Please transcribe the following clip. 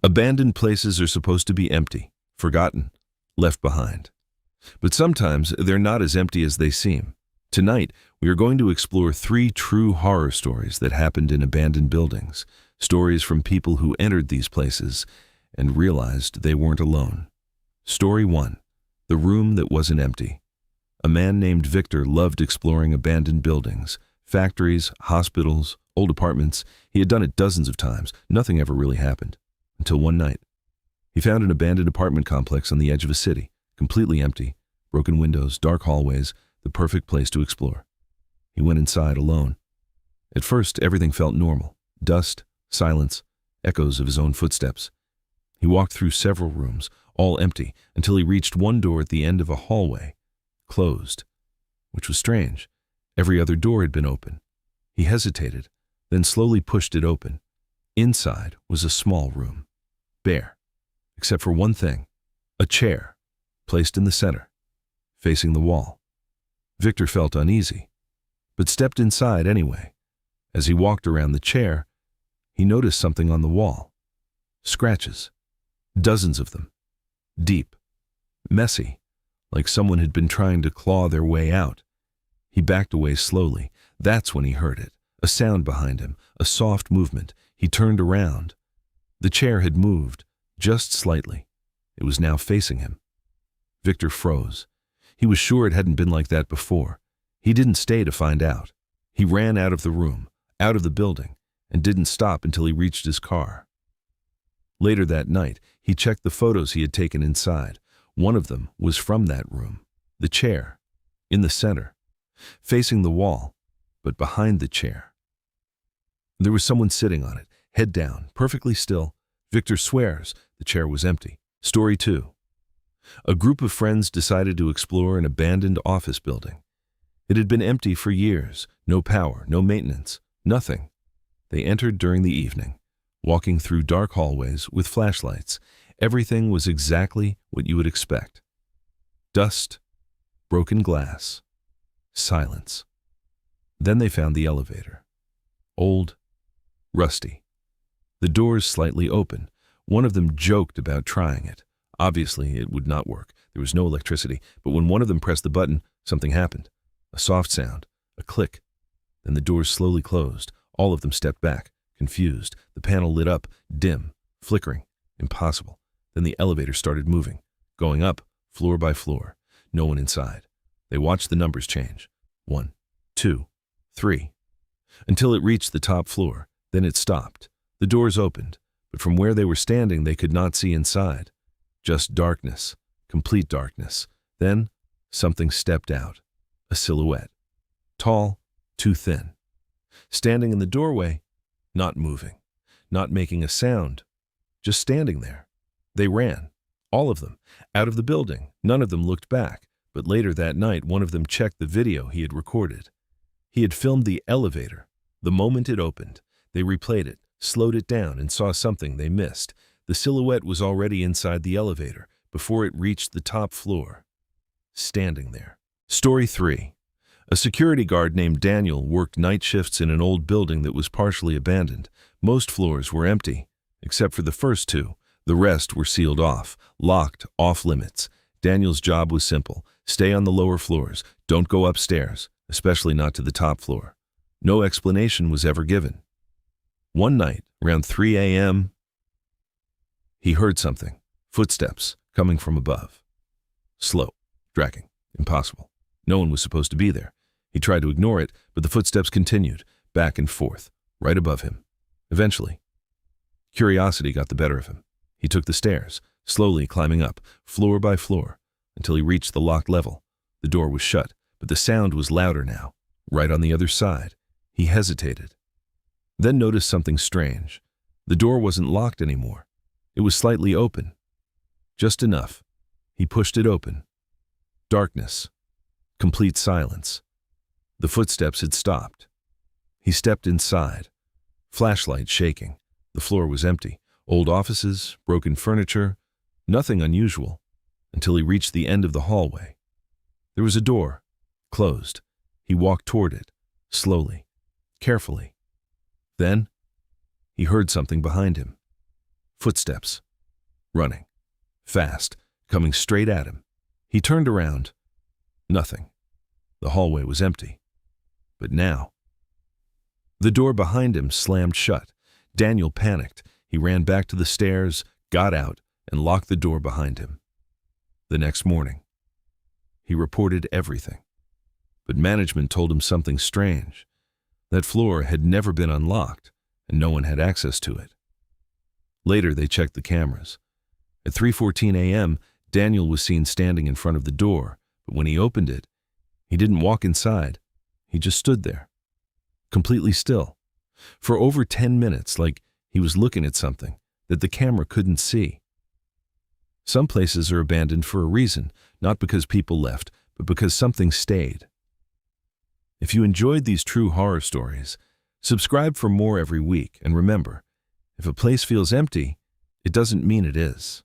Abandoned places are supposed to be empty, forgotten, left behind. But sometimes they're not as empty as they seem. Tonight, we are going to explore 3 true horror stories that happened in abandoned buildings, stories from people who entered these places and realized they weren't alone. Story 1. The Room That Wasn't Empty. A man named Victor loved exploring abandoned buildings, factories, hospitals, old apartments. He had done it dozens of times. Nothing ever really happened. Until one night. He found an abandoned apartment complex on the edge of a city, completely empty, broken windows, dark hallways, the perfect place to explore. He went inside alone. At first, everything felt normal. Dust, silence, echoes of his own footsteps. He walked through several rooms, all empty, until he reached one door at the end of a hallway, closed, which was strange. Every other door had been open. He hesitated, then slowly pushed it open. Inside was a small room, bare, except for one thing, a chair, placed in the center, facing the wall. Victor felt uneasy, but stepped inside anyway. As he walked around the chair, he noticed something on the wall. Scratches, dozens of them, deep, messy, like someone had been trying to claw their way out. He backed away slowly. That's when he heard it, a sound behind him, a soft movement. He turned around. The chair had moved, just slightly. It was now facing him. Victor froze. He was sure it hadn't been like that before. He didn't stay to find out. He ran out of the room, out of the building, and didn't stop until he reached his car. Later that night, he checked the photos he had taken inside. One of them was from that room, the chair, in the center, facing the wall, but behind the chair. There was someone sitting on it, head down, perfectly still. Victor swears the chair was empty. Story 2. A group of friends decided to explore an abandoned office building. It had been empty for years, no power, no maintenance, nothing. They entered during the evening, walking through dark hallways with flashlights. Everything was exactly what you would expect. Dust, broken glass, silence. Then they found the elevator. Old, rusty. The doors slightly open. One of them joked about trying it. Obviously, it would not work. There was no electricity, but when one of them pressed the button, something happened. A soft sound, a click. Then the doors slowly closed. All of them stepped back, confused. The panel lit up, dim, flickering, impossible. Then the elevator started moving, going up, floor by floor. No one inside. They watched the numbers change. 1, 2, 3. Until it reached the top floor. Then it stopped. The doors opened, but from where they were standing they could not see inside. Just darkness, complete darkness. Then something stepped out. A silhouette. Tall, too thin. Standing in the doorway, not moving, not making a sound, just standing there. They ran, all of them, out of the building. None of them looked back, but later that night one of them checked the video he had recorded. He had filmed the elevator. The moment it opened, they replayed it, slowed it down, and saw something they missed. The silhouette was already inside the elevator before it reached the top floor, standing there. Story 3. A security guard named Daniel worked night shifts in an old building that was partially abandoned. Most floors were empty, except for the first 2. The rest were sealed off, locked, off limits. Daniel's job was simple. Stay on the lower floors. Don't go upstairs, especially not to the top floor. No explanation was ever given. One night, around 3 a.m., he heard something. Footsteps coming from above. Slow, dragging, impossible. No one was supposed to be there. He tried to ignore it, but the footsteps continued, back and forth, right above him. Eventually, curiosity got the better of him. He took the stairs, slowly climbing up, floor by floor, until he reached the locked level. The door was shut, but the sound was louder now, right on the other side. He hesitated, then noticed something strange. The door wasn't locked anymore. It was slightly open. Just enough. He pushed it open. Darkness. Complete silence. The footsteps had stopped. He stepped inside. Flashlight shaking. The floor was empty. Old offices, broken furniture, nothing unusual, until he reached the end of the hallway. There was a door, closed. He walked toward it, slowly, carefully. Then, he heard something behind him. Footsteps. Running. Fast. Coming straight at him. He turned around. Nothing. The hallway was empty. But now... The door behind him slammed shut. Daniel panicked. He ran back to the stairs, got out, and locked the door behind him. The next morning, he reported everything. But management told him something strange. That floor had never been unlocked, and no one had access to it. Later, they checked the cameras. At 3:14 a.m., Daniel was seen standing in front of the door, but when he opened it, he didn't walk inside. He just stood there, completely still, for over 10 minutes, like he was looking at something that the camera couldn't see. Some places are abandoned for a reason, not because people left, but because something stayed. If you enjoyed these true horror stories, subscribe for more every week, and remember, if a place feels empty, it doesn't mean it is.